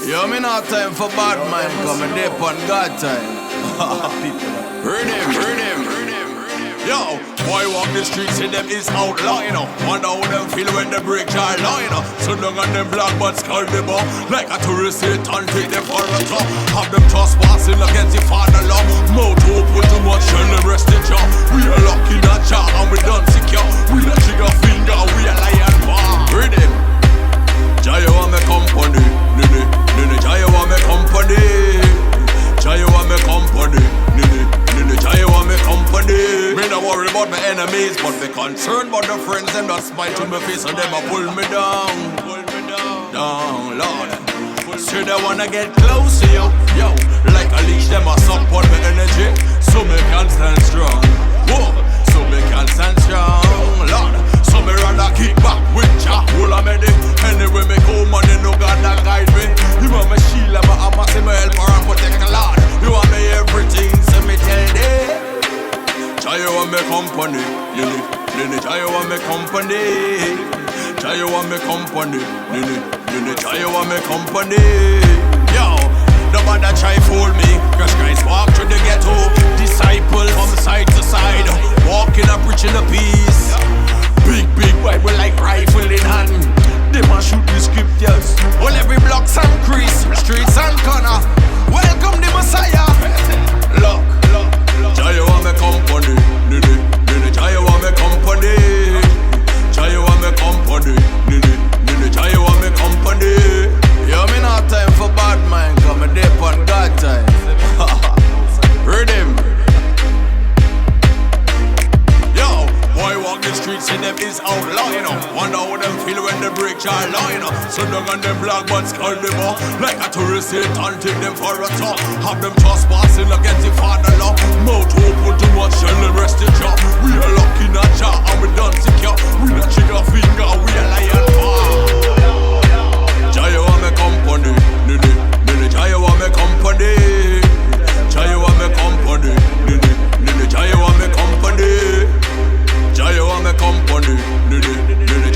Yo, me not time for bad mind, coming dip on God time. Riddim. Yo, boy walk the streets, see them is outlaw, you know. Wonder how them feel when they break your law, you know. So long on them black but skull them up. Like a tourist Satan, take them for a tour. Have them trespassing against the father law. Mouth open too much, shell them rest in jaw. We are lucky that jar and we done secure. We a trigger finger, we a lion bar. Riddim. Jayo want me company, nene, Jayo want me company. Jayo want me company, nene, Jayo want me company. Me not worry about my enemies, but me concerned about the friends them that spite on my face and them a pull me down, down, Lord. So they wanna get close to you, yo. Like a leash, them a suck on my energy, so me can stand strong. Whoa, so me can stand strong, Lord. So me rather kick back with Jah, whole a medic. Anyway me go, man, you know God that guide me. You want me shield, but I'm a see me helper and protect the Lord. You want me everything, so me tell them. Jayo want me company, nene, Jayo want me company. Jayo want me company, nene, Jayo want me company. Yo, nobody try fool me. Cause Christ walk through the ghetto, disciples from side to side, walking and preaching the peace. Big Bible like rifle in hand. They must shoot the scriptures. All every blocks and crease, streets and corner. Welcome the Messiah. Look, Jayo want me company, nene, Jayo want me company. Jayo want me company, nene, Jayo want me company. Yo, me not time for bad mind, cause me dip on God time. Riddim. Yo, boy walk the streets, see them is outlaw, you know. Wonder how them feel when they break your law, you know. So down on them black but skull them up. Like a tourist Satan, take them for a tour. Have them trespassing against the father law. Mouth open too much, shell them rest in jaw. We are lucky not jar and we done secure. We not trigger finger, we a lion bar. Jayo want me company, nene, Jayo want me company. Jayo want me company, nene, Jayo want me company. Jayo want me company, nene,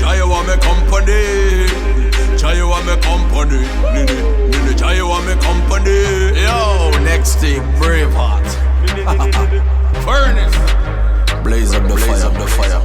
Jayo want me company. Jayo want me company, nene, Jayo want me company. Yo, next thing, Braveheart. Furnace. Blaze up the fire.